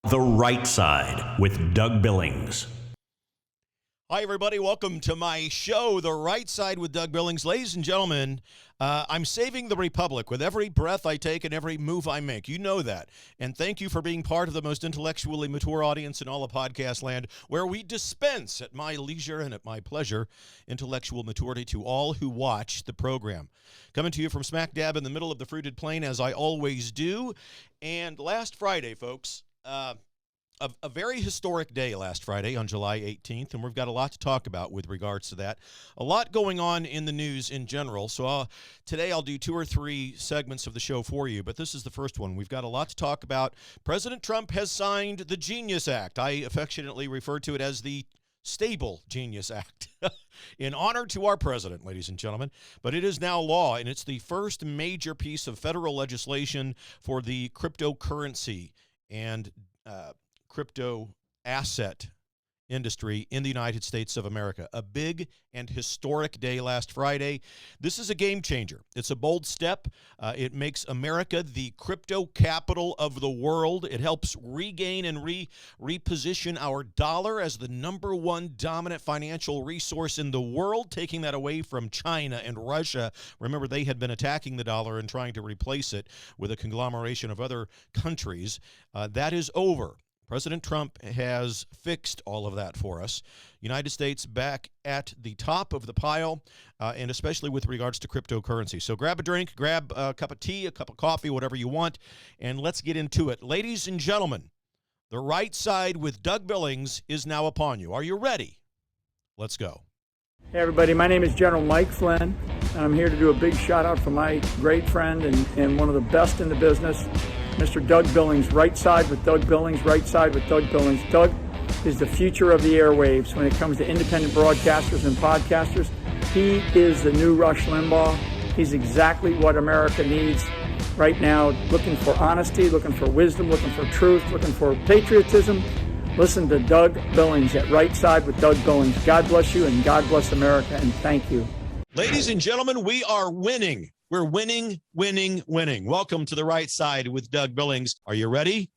The Right Side with Doug Billings. Hi, everybody. Welcome to my show, The Right Side with Doug Billings. Ladies and gentlemen, I'm saving the Republic with every breath I take and every move I make. You know that. And thank you for being part of the most intellectually mature audience in all of podcast land, where we dispense at my leisure and at my pleasure intellectual maturity to all who watch the program. Coming to you from smack dab in the middle of the fruited plain, as I always do. And last Friday, folks, a very historic day last Friday on July 18th, and we've got a lot to talk about with regards to that. A lot going on in the news in general, so today I'll do 2 or 3 segments of the show for you, but this is the first one. We've got a lot to talk about. President Trump has signed the Genius Act. I affectionately refer to it as the Stable Genius Act in honor to our president, ladies and gentlemen. But it is now law, and it's the first major piece of federal legislation for the cryptocurrency and crypto asset industry in the United States of America. A big and historic day last Friday. This is a game changer. It's a bold step. It makes America the crypto capital of the world. It helps regain and reposition our dollar as the #1 dominant financial resource in the world, taking that away from China and Russia. Remember, they had been attacking the dollar and trying to replace it with a conglomeration of other countries. That is over. President Trump has fixed all of that for us. United States back at the top of the pile, and especially with regards to cryptocurrency. So grab a drink, grab a cup of tea, a cup of coffee, whatever you want, and let's get into it. Ladies and gentlemen, The Right Side with Doug Billings is now upon you. Are you ready? Let's go. Hey everybody, my name is General Mike Flynn, and I'm here to do a big shout out for my great friend and one of the best in the business, Mr. Doug Billings. Right Side with Doug Billings, Right Side with Doug Billings. Doug is the future of the airwaves when it comes to independent broadcasters and podcasters. He is the new Rush Limbaugh. He's exactly what America needs right now, looking for honesty, looking for wisdom, looking for truth, looking for patriotism. Listen to Doug Billings at Right Side with Doug Billings. God bless you and God bless America, and thank you. Ladies and gentlemen, we are winning. We're winning, winning, winning. Welcome to The Right Side with Doug Billings. Are you ready?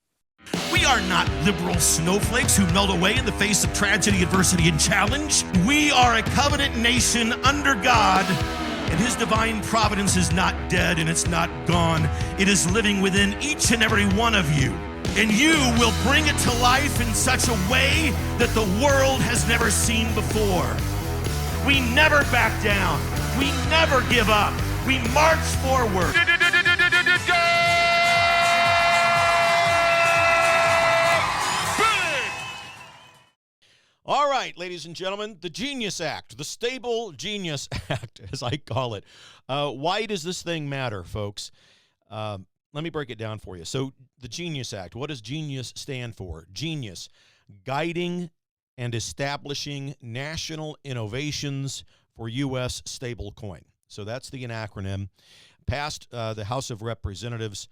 We are not liberal snowflakes who melt away in the face of tragedy, adversity, and challenge. We are a covenant nation under God, and His divine providence is not dead and it's not gone. It is living within each and every one of you. And you will bring it to life in such a way that the world has never seen before. We never back down. We never give up. We march forward. All right, ladies and gentlemen, the Genius Act, the Stable Genius Act, as I call it. Why does this thing matter, folks? Let me break it down for you. So the Genius Act, what does GENIUS stand for? Genius, guiding and establishing national innovations for U.S. stablecoin. So that's the acronym. Passed the House of Representatives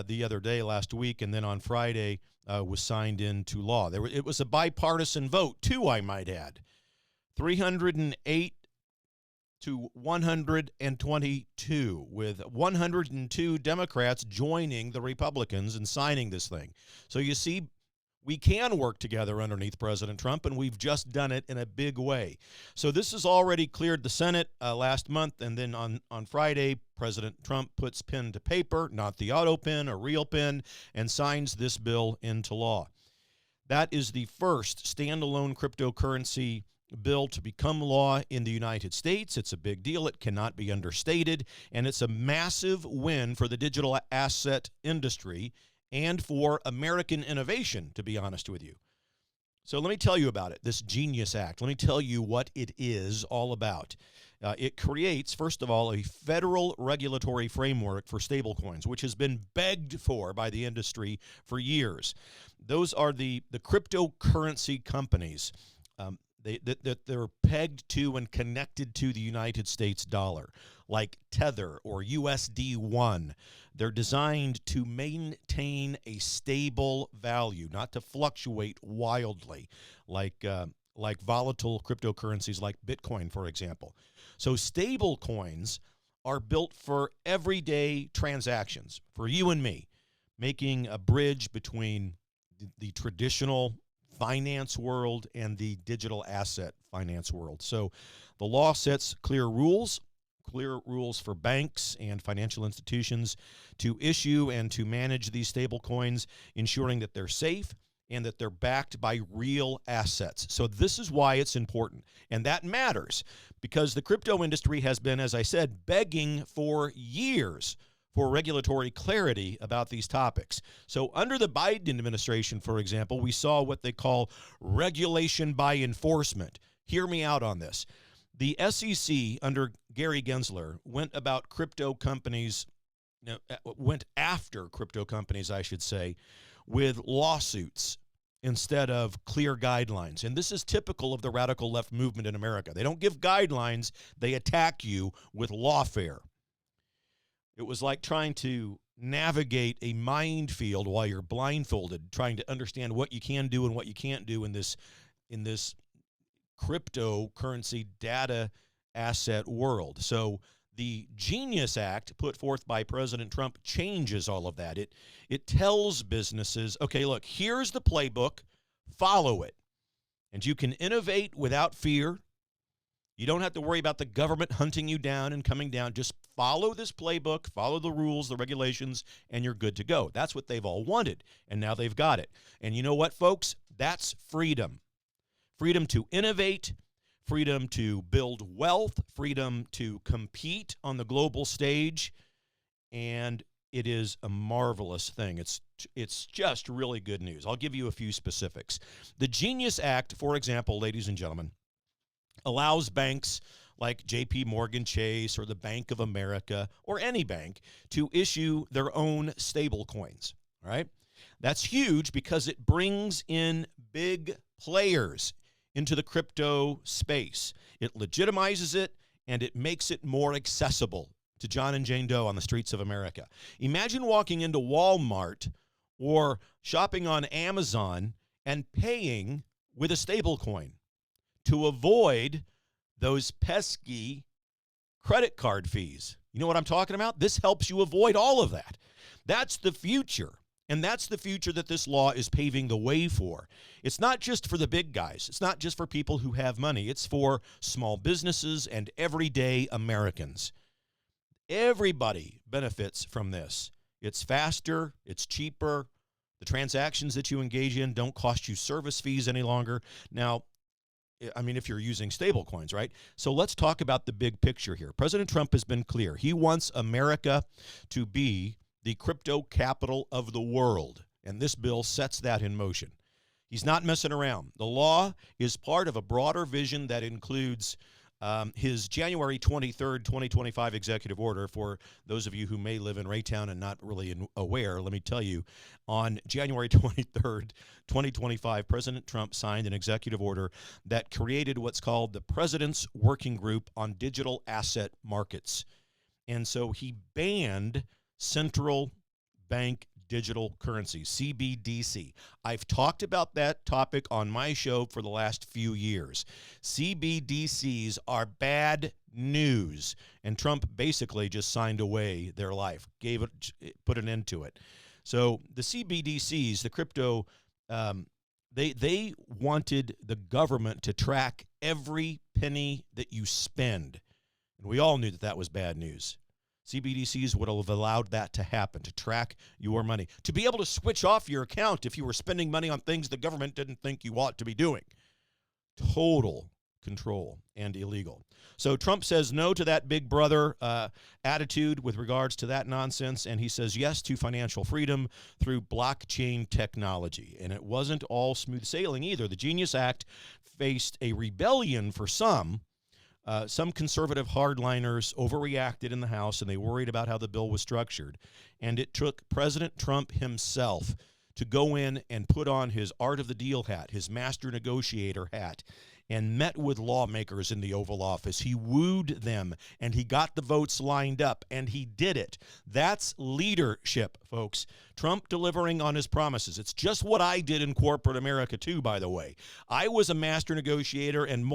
the other day, last week, and then on Friday was signed into law. It was a bipartisan vote, too, I might add. 308 to 122, with 102 Democrats joining the Republicans and signing this thing. So you see, we can work together underneath President Trump, and we've just done it in a big way. So this has already cleared the Senate last month, and then on Friday, President Trump puts pen to paper, not the auto pen, a real pen, and signs this bill into law. That is the first standalone cryptocurrency bill to become law in the United States. It's a big deal. It cannot be understated, and it's a massive win for the digital asset industry and for American innovation, to be honest with you. So let me tell you about it, this Genius Act. Let me tell you what it is all about. It creates, first of all, a federal regulatory framework for stablecoins, which has been begged for by the industry for years. Those are the cryptocurrency companies that they're pegged to and connected to the United States dollar, like Tether or USD1. They're designed to maintain a stable value, not to fluctuate wildly, like volatile cryptocurrencies like Bitcoin, for example. So stable coins are built for everyday transactions, for you and me, making a bridge between the traditional finance world and the digital asset finance world. So the law sets clear rules for banks and financial institutions to issue and to manage these stable coins, ensuring that they're safe and that they're backed by real assets. So this is why it's important. And that matters because the crypto industry has been, as I said, begging for years for regulatory clarity about these topics. So under the Biden administration, for example, we saw what they call regulation by enforcement. Hear me out on this. The SEC under Gary Gensler went after crypto companies, I should say, with lawsuits instead of clear guidelines. And this is typical of the radical left movement in America. They don't give guidelines, they attack you with lawfare. It was like trying to navigate a minefield while you're blindfolded, trying to understand what you can do and what you can't do in this cryptocurrency data asset world. So the Genius Act put forth by President Trump changes all of that. It tells businesses, okay, look, here's the playbook, follow it. And you can innovate without fear. You don't have to worry about the government hunting you down and coming down. Just follow this playbook, follow the rules, the regulations, and you're good to go. That's what they've all wanted, and now they've got it. And you know what, folks? That's freedom. Freedom to innovate, freedom to build wealth, freedom to compete on the global stage, and it is a marvelous thing. It's just really good news. I'll give you a few specifics. The Genius Act, for example, ladies and gentlemen, allows banks like J.P. Morgan Chase or the Bank of America or any bank to issue their own stable coins, all right? That's huge because it brings in big players into the crypto space. It legitimizes it, and it makes it more accessible to John and Jane Doe on the streets of America. Imagine walking into Walmart or shopping on Amazon and paying with a stable coin to avoid those pesky credit card fees. You know what I'm talking about? This helps you avoid all of that. That's the future. And that's the future that this law is paving the way for. It's not just for the big guys. It's not just for people who have money. It's for small businesses and everyday Americans. Everybody benefits from this. It's faster. It's cheaper. The transactions that you engage in don't cost you service fees any longer. Now, I mean, if you're using stable coins, right? So let's talk about the big picture here. President Trump has been clear. He wants America to be the crypto capital of the world, and this bill sets that in motion. He's not messing around. The law is part of a broader vision that includes his January 23rd, 2025 executive order. For those of you who may live in Raytown and not really aware, let me tell you, on January 23rd, 2025, President Trump signed an executive order that created what's called the President's Working Group on Digital Asset Markets. And so he banned central bank digital currencies, CBDC. I've talked about that topic on my show for the last few years. CBDCs are bad news, and Trump basically just signed away their life, put an end to it. So the CBDCs, the crypto, they wanted the government to track every penny that you spend, and we all knew that that was bad news. CBDCs would have allowed that to happen, to track your money, to be able to switch off your account if you were spending money on things the government didn't think you ought to be doing. Total control and illegal. So Trump says no to that big brother attitude with regards to that nonsense, and he says yes to financial freedom through blockchain technology. And it wasn't all smooth sailing either. The Genius Act faced a rebellion for some. Some conservative hardliners overreacted in the House, and they worried about how the bill was structured. And it took President Trump himself to go in and put on his art of the deal hat, his master negotiator hat, and met with lawmakers in the Oval Office. He wooed them, and he got the votes lined up, and he did it. That's leadership, folks. Trump delivering on his promises. It's just what I did in corporate America, too, by the way. I was a master negotiator and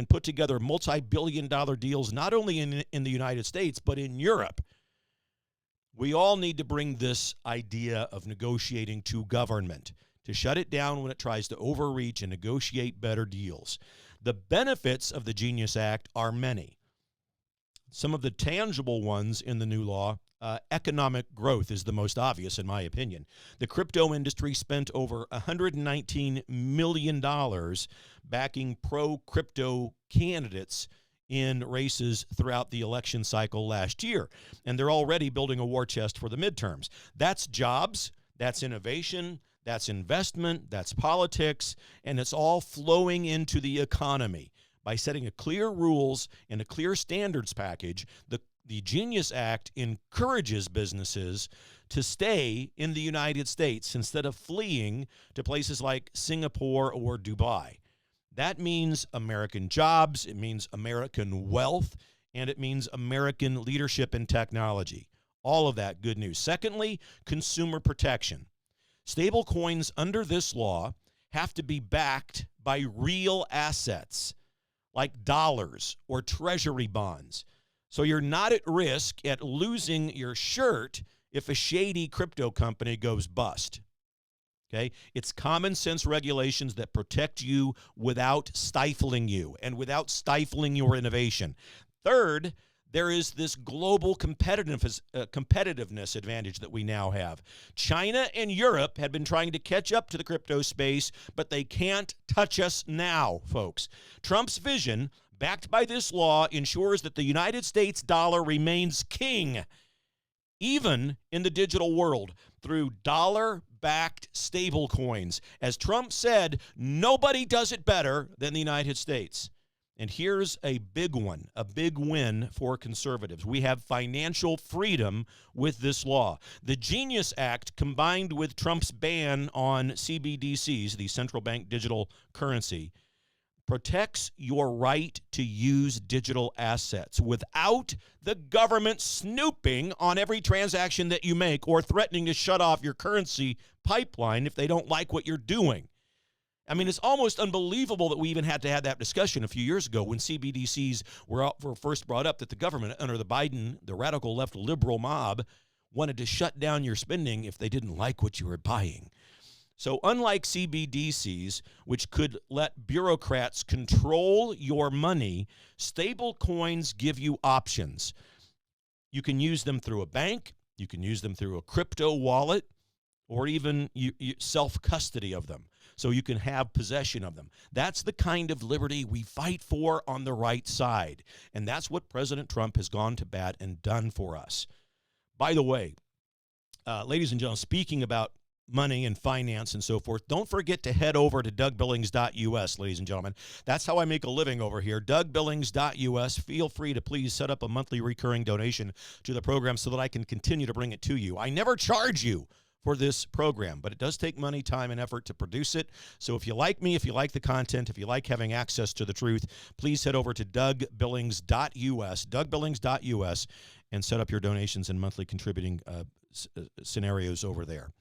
put together multi-billion-dollar deals, not only in the United States, but in Europe. We all need to bring this idea of negotiating to government to shut it down when it tries to overreach and negotiate better deals. The benefits of the Genius Act are many. Some of the tangible ones in the new law, economic growth is the most obvious, in my opinion. The crypto industry spent over $119 million backing pro-crypto candidates in races throughout the election cycle last year. And they're already building a war chest for the midterms. That's jobs, that's innovation, that's investment, that's politics, and it's all flowing into the economy. By setting a clear rules and a clear standards package, the Genius Act encourages businesses to stay in the United States instead of fleeing to places like Singapore or Dubai. That means American jobs, it means American wealth, and it means American leadership and technology. All of that good news. Secondly, consumer protection. Stablecoins under this law have to be backed by real assets like dollars or treasury bonds. So you're not at risk at losing your shirt if a shady crypto company goes bust. Okay? It's common sense regulations that protect you without stifling you and without stifling your innovation. Third, there is this global competitiveness advantage that we now have. China and Europe had been trying to catch up to the crypto space, but they can't touch us now, folks. Trump's vision, backed by this law, ensures that the United States dollar remains king, even in the digital world, through dollar-backed stablecoins. As Trump said, nobody does it better than the United States. And here's a big one, a big win for conservatives. We have financial freedom with this law. The Genius Act, combined with Trump's ban on CBDCs, the central bank digital currency, protects your right to use digital assets without the government snooping on every transaction that you make or threatening to shut off your currency pipeline if they don't like what you're doing. I mean, it's almost unbelievable that we even had to have that discussion a few years ago when CBDCs were first brought up, that the government, under the Biden, the radical left liberal mob, wanted to shut down your spending if they didn't like what you were buying. So unlike CBDCs, which could let bureaucrats control your money, stable coins give you options. You can use them through a bank, you can use them through a crypto wallet, or even self-custody of them. So you can have possession of them. That's the kind of liberty we fight for on the right side. And that's what President Trump has gone to bat and done for us. By the way, ladies and gentlemen, speaking about money and finance and so forth, don't forget to head over to DougBillings.us, ladies and gentlemen. That's how I make a living over here, DougBillings.us. Feel free to please set up a monthly recurring donation to the program so that I can continue to bring it to you. I never charge you for this program, but it does take money, time, and effort to produce it. So if you like me, if you like the content, if you like having access to the truth, please head over to DougBillings.us, and set up your donations and monthly contributing scenarios over there.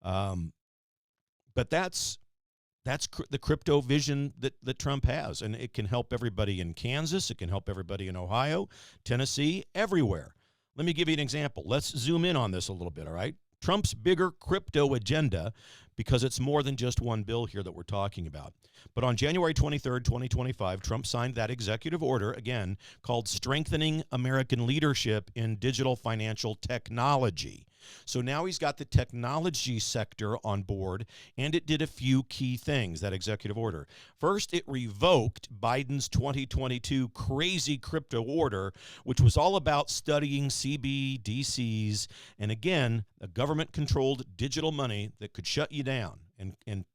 But that's the crypto vision that Trump has, and it can help everybody in Kansas. It can help everybody in Ohio, Tennessee, everywhere. Let me give you an example. Let's zoom in on this a little bit, all right? Trump's bigger crypto agenda, because it's more than just one bill here that we're talking about. But on January 23rd, 2025, Trump signed that executive order, again, called Strengthening American Leadership in Digital Financial Technology. So now he's got the technology sector on board, and it did a few key things, that executive order. First, it revoked Biden's 2022 crazy crypto order, which was all about studying CBDCs, and again, a government-controlled digital money that could shut you down and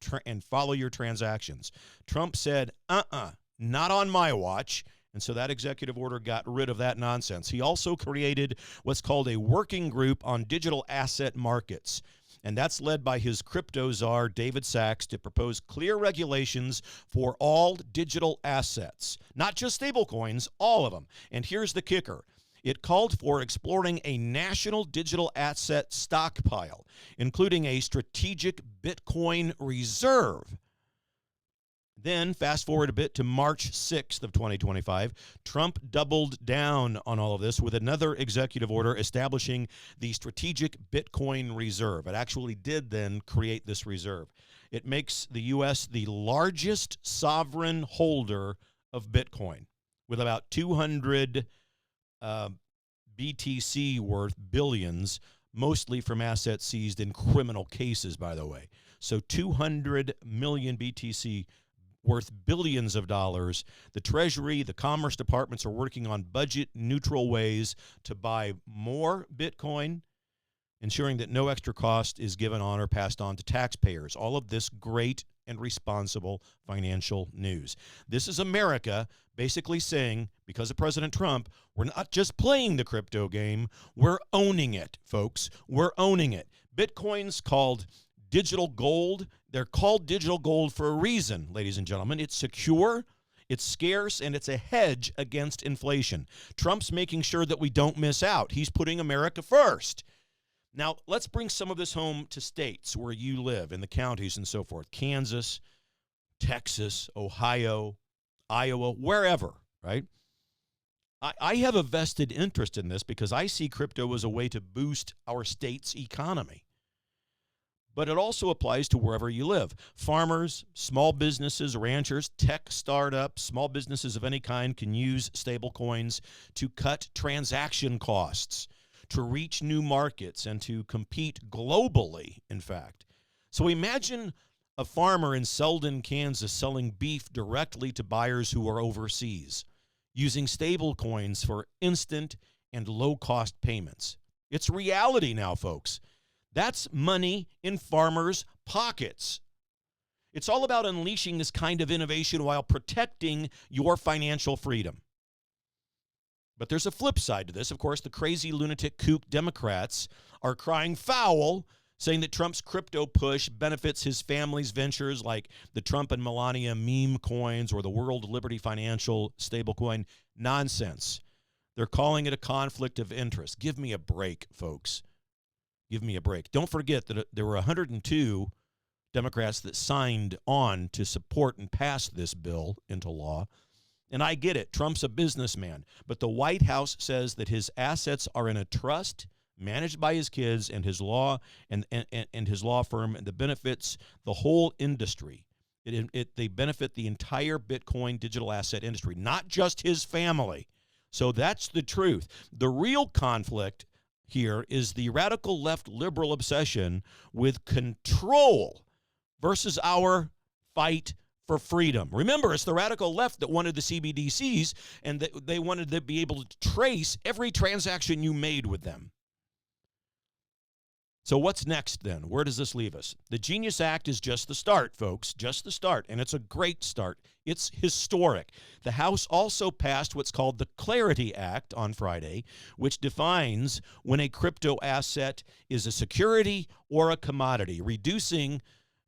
follow your transactions. Trump said, not on my watch. And so that executive order got rid of that nonsense. He also created what's called a working group on digital asset markets. And that's led by his crypto czar, David Sachs, to propose clear regulations for all digital assets, not just stablecoins, all of them. And here's the kicker. It called for exploring a national digital asset stockpile, including a strategic Bitcoin reserve. Then, fast forward a bit to March 6th of 2025, Trump doubled down on all of this with another executive order establishing the Strategic Bitcoin Reserve. It actually did then create this reserve. It makes the U.S. the largest sovereign holder of Bitcoin, with about 200 BTC worth, billions, mostly from assets seized in criminal cases, by the way. So 200 million BTC worth billions of dollars. The Treasury, the Commerce Departments are working on budget-neutral ways to buy more Bitcoin, ensuring that no extra cost is given on or passed on to taxpayers. All of this great and responsible financial news. This is America basically saying, because of President Trump, we're not just playing the crypto game, we're owning it, folks. We're owning it. Bitcoin's called digital gold. They're called digital gold for a reason, ladies and gentlemen. It's secure, it's scarce, and it's a hedge against inflation. Trump's making sure that we don't miss out. He's putting America first. Now, let's bring some of this home to states where you live, in the counties and so forth. Kansas, Texas, Ohio, Iowa, wherever, right? I have a vested interest in this because I see crypto as a way to boost our state's economy. But it also applies to wherever you live. Farmers, small businesses, ranchers, tech startups, small businesses of any kind can use stablecoins to cut transaction costs, to reach new markets, and to compete globally, in fact. So imagine a farmer in Selden, Kansas, selling beef directly to buyers who are overseas, using stablecoins for instant and low-cost payments. It's reality now, folks. That's money in farmers' pockets. It's all about unleashing this kind of innovation while protecting your financial freedom. But there's a flip side to this. Of course, the crazy lunatic kook Democrats are crying foul, saying that Trump's crypto push benefits his family's ventures like the Trump and Melania meme coins or the World Liberty Financial stablecoin. Nonsense. They're calling it a conflict of interest. Give me a break, folks. Give me a break. Don't forget that there were 102 Democrats that signed on to support and pass this bill into law. And I get it. Trump's a businessman. But the White House says that his assets are in a trust managed by his kids and his law and his law firm, and that benefits the whole industry. They benefit the entire Bitcoin digital asset industry, not just his family. So that's the truth. The real conflict here is the radical left liberal obsession with control versus our fight for freedom. Remember, it's the radical left that wanted the CBDCs, and they wanted to be able to trace every transaction you made with them. So what's next then? Where does this leave us? The Genius Act is just the start, folks, just the start, and it's a great start. It's historic. The House also passed what's called the Clarity Act on Friday, which defines when a crypto asset is a security or a commodity, reducing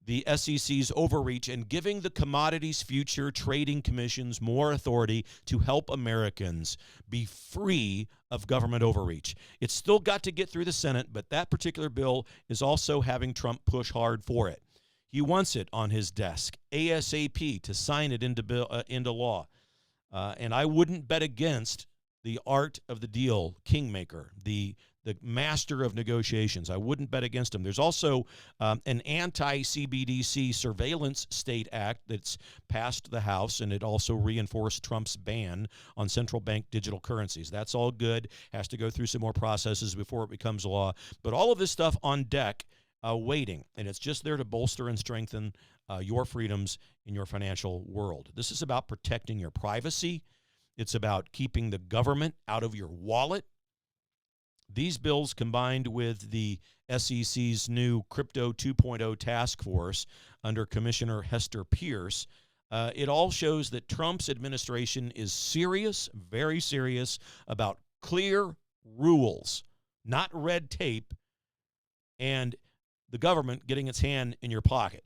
the SEC's overreach and giving the Commodities Future Trading Commissions more authority to help Americans be free of government overreach. It's still got to get through the Senate, but that particular bill is also having Trump push hard for it. He wants it on his desk ASAP to sign it into law. And I wouldn't bet against the art of the deal kingmaker, the master of negotiations. I wouldn't bet against him. There's also an anti-CBDC surveillance state act that's passed the House, and it also reinforced Trump's ban on central bank digital currencies. That's all good. Has to go through some more processes before it becomes law. But all of this stuff on deck, waiting, and it's just there to bolster and strengthen your freedoms in your financial world. This is about protecting your privacy. It's about keeping the government out of your wallet. These bills, combined with the SEC's new Crypto 2.0 task force under Commissioner Hester Pierce, it all shows that Trump's administration is serious, very serious, about clear rules, not red tape, and the government getting its hand in your pocket.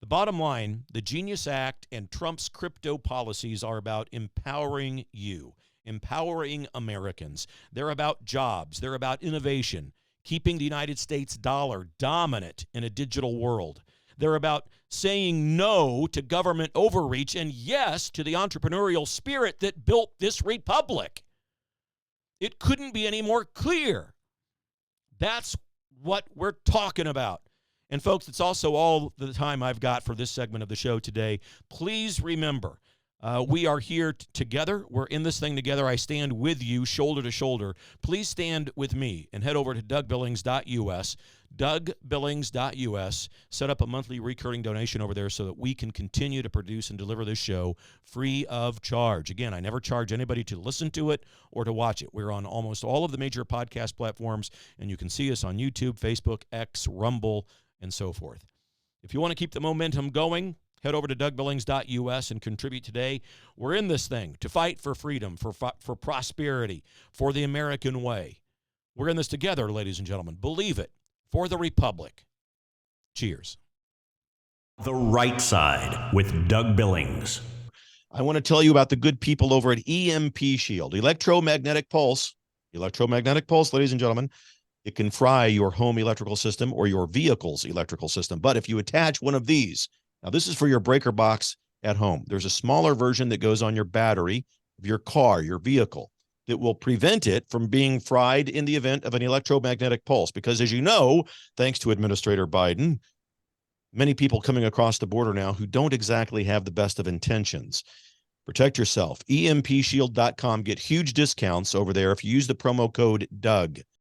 The bottom line, the Genius Act and Trump's crypto policies are about empowering you, empowering Americans. They're about jobs. They're about innovation, keeping the United States dollar dominant in a digital world. They're about saying no to government overreach and yes to the entrepreneurial spirit that built this republic. It couldn't be any more clear. That's what we're talking about. And folks, it's also all the time I've got for this segment of the show today. Please remember, we are here together. We're in this thing together. I stand with you shoulder to shoulder. Please stand with me and head over to DougBillings.us. DougBillings.us. Set up a monthly recurring donation over there so that we can continue to produce and deliver this show free of charge. Again, I never charge anybody to listen to it or to watch it. We're on almost all of the major podcast platforms, and you can see us on YouTube, Facebook, X, Rumble, and so forth. If you want to keep the momentum going, head over to DougBillings.us and contribute today. We're in this thing to fight for freedom, for prosperity, for the American way. We're in this together, ladies and gentlemen. Believe it. For the Republic. Cheers. The Right Side with Doug Billings. I want to tell you about the good people over at EMP Shield, electromagnetic pulse. Electromagnetic pulse, ladies and gentlemen. It can fry your home electrical system or your vehicle's electrical system. But if you attach one of these, now this is for your breaker box at home. There's a smaller version that goes on your battery of your car, your vehicle, that will prevent it from being fried in the event of an electromagnetic pulse. Because as you know, thanks to Administrator Biden, many people coming across the border now who don't exactly have the best of intentions. Protect yourself. EMPshield.com. Get huge discounts over there if you use the promo code DOUG.